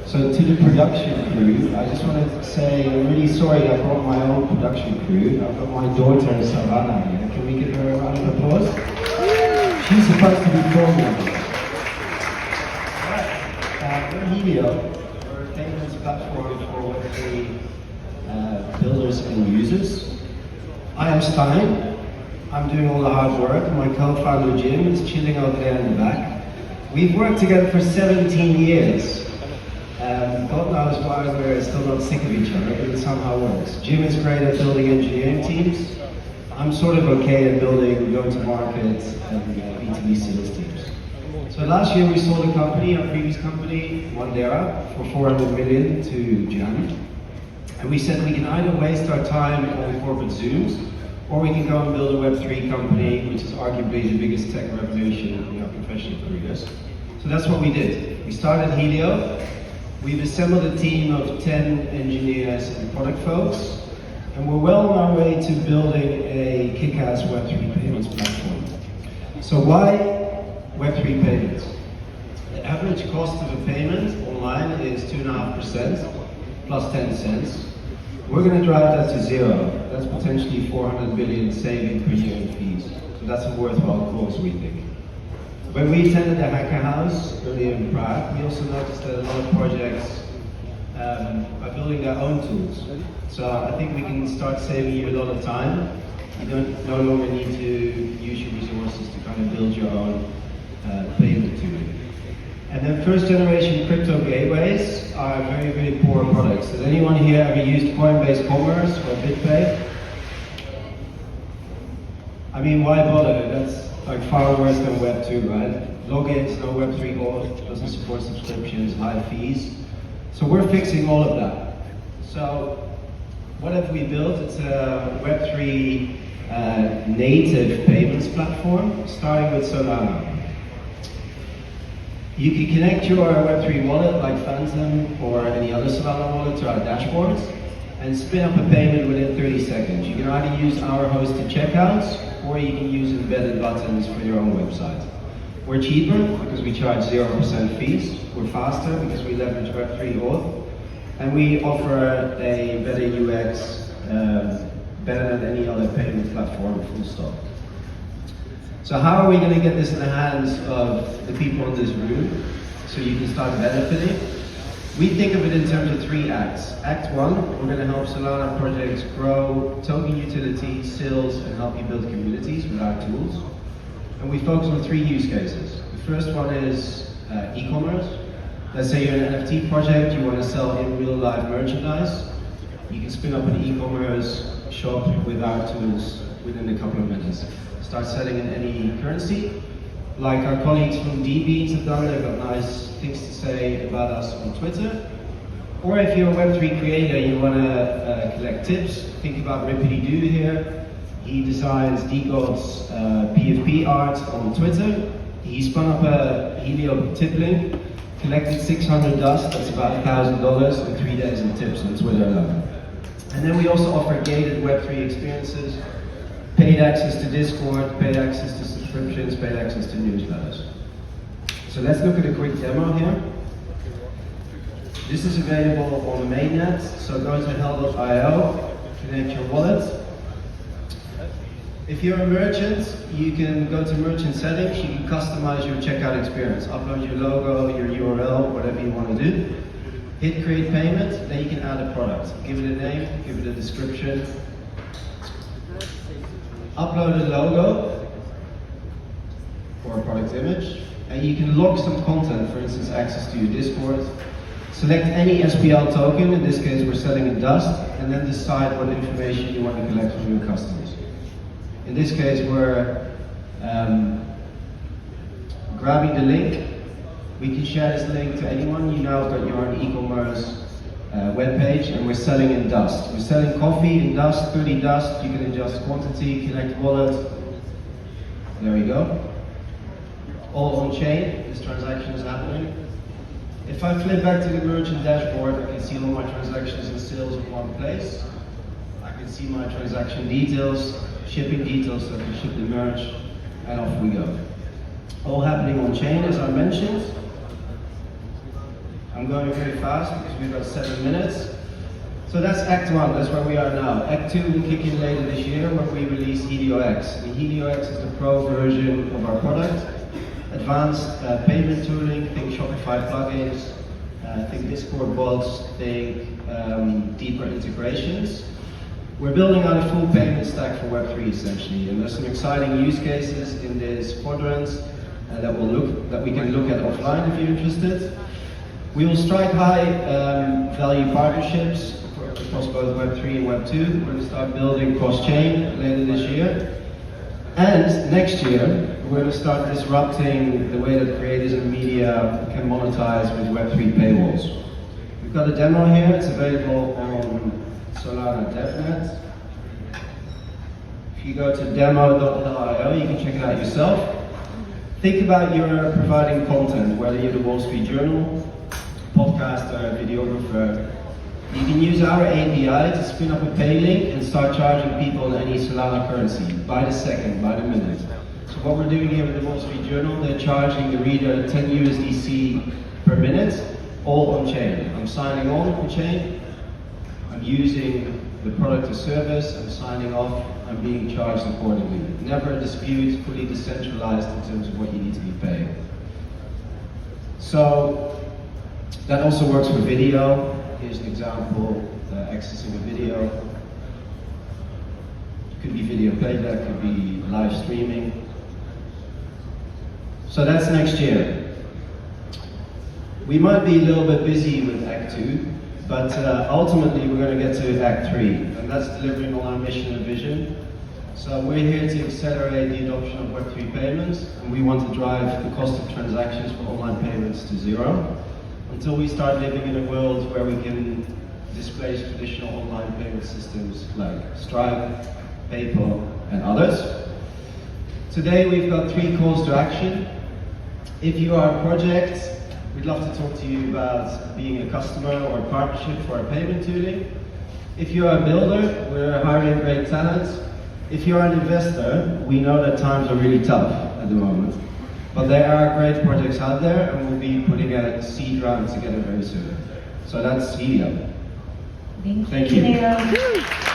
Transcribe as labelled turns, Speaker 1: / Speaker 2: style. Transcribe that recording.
Speaker 1: So to the production crew, I just wanted to say I'm really sorry I brought my own production crew. I've got my daughter Solana here. Can we give her a round of applause? She's supposed to be filming this. We're Helio. We're a payments platform for Web3 builders and users. I am Stein. I'm doing all the hard work. My co-founder Jim is chilling over there in the back. We've worked together for 17 years. God knows why we're still not sick of each other, but it somehow works. Jim is great at building engineering teams. I'm sort of okay at building go-to-market and B2B sales teams. So last year we sold a company, our previous company, Wandera, for 400 million to Jan. And we said we can either waste our time on corporate Zooms, or we can go and build a Web3 company, which is arguably the biggest tech revolution in our professional careers. So that's what we did. We started Helio. We've assembled a team of 10 engineers and product folks, and we're well on our way to building a kick-ass Web3 payments platform. So why Web3 payments? The average cost of a payment online is 2.5% plus 10 cents. We're going to drive that to zero. That's potentially 400 billion saving per year in fees. So that's a worthwhile cause, we think. When we attended the Hacker House earlier in Prague, we also noticed that a lot of projects are building their own tools. So I think we can start saving you a lot of time. You don't no longer need to use your resources to kind of build your own payment tool. And then first generation crypto gateways are very, very poor products. Has anyone here ever used Coinbase Commerce or BitPay? I mean, why bother? That's like far worse than Web 2, right? Logins, no Web3 auth, doesn't support subscriptions, high fees. So we're fixing all of that. So what have we built? It's a Web3 native payments platform, starting with Solana. You can connect your Web3 wallet like Phantom or any other Solana wallet to our dashboards and spin up a payment within 30 seconds. You can either use our hosted checkouts or you can use embedded buttons for your own website. We're cheaper because we charge 0% fees. We're faster because we leverage Web3 auth. And we offer a better UX, better than any other payment platform, full stop. So how are we going to get this in the hands of the people in this room so you can start benefiting? We think of it in terms of 3 acts. Act 1, we're going to help Solana projects grow token utility, sales, and help you build communities with our tools. And we focus on 3 use cases. The first one is e-commerce. Let's say you're an NFT project, you want to sell in real life merchandise. You can spin up an e-commerce shop with our tools within a couple of minutes. Start selling in any currency. Like our colleagues from DBeans have done, they've got nice things to say about us on Twitter. Or if you're a Web3 creator, you want to collect tips, think about Rippity-Doo here. He designs DGod's PFP art on Twitter. He spun up a Helio tip link, collected 600 dust, that's about $1,000 in 3 days in tips on Twitter alone. And then we also offer gated Web3 experiences, paid access to Discord, paid access to subscriptions, paid access to newsletters. So let's look at a quick demo here. This is available on the mainnet, so go to hell.io, connect your wallet. If you're a merchant, you can go to merchant settings, you can customize your checkout experience, upload your logo, your URL, whatever you want to do. Hit create payment, then you can add a product. Give it a name, give it a description. Upload a logo or a product image, and you can log some content, for instance, access to your Discord. Select any SPL token, in this case we're selling in Dust, and then decide what information you want to collect from your customers. In this case we're grabbing the link. We can share this link to anyone. You know that you're an e-commerce webpage, and we're selling in Dust. We're selling coffee in Dust, 30 Dust. You can adjust quantity, connect wallet. There we go. All on chain, this transaction is happening. If I flip back to the merchant dashboard, I can see all my transactions and sales in one place. I can see my transaction details, shipping details, so I can ship the merch, and off we go. All happening on chain, as I mentioned. I'm going very fast because we've got 7 minutes. So that's Act 1, that's where we are now. Act 2 will kick in later this year when we release Helio X. The Helio X is the pro version of our product. Advanced payment tooling, think Shopify plugins, think Discord bots, think deeper integrations. We're building out a full payment stack for Web3 essentially, and there's some exciting use cases in this quadrant that we can look at offline if you're interested. We will strike high value partnerships across both Web3 and Web2. We're going to start building cross-chain later this year. And next year, we're going to start disrupting the way that creators and media can monetize with Web3 paywalls. We've got a demo here, it's available on Solana DevNet. If you go to demo.io, you can check it out yourself. Think about you're providing content, whether you're the Wall Street Journal, podcaster, videographer. You can use our API to spin up a pay link and start charging people in any Solana currency, by the second, by the minute. So what we're doing here with the Wall Street Journal, they're charging the reader 10 USDC per minute, all on chain. I'm signing on chain, I'm using the product or service, I'm signing off, I'm being charged accordingly. Never a dispute, fully decentralized in terms of what you need to be paid. So that also works for video. Here's an example, accessing a video. Could be video playback, could be live streaming. So that's next year. We might be a little bit busy with Act 2, but ultimately we're going to get to Act 3, and that's delivering on our mission and vision. So we're here to accelerate the adoption of Web3 payments, and we want to drive the cost of transactions for online payments to zero, until we start living in a world where we can displace traditional online payment systems like Stripe, PayPal, and others. Today we've got 3 calls to action. If you are a project, we'd love to talk to you about being a customer or a partnership for our payment tooling. If you're a builder, we're hiring great talent. If you're an investor, we know that times are really tough at the moment. But there are great projects out there, and we'll be putting a seed round together very soon. So that's Helio.
Speaker 2: Thank you.
Speaker 1: Thank you.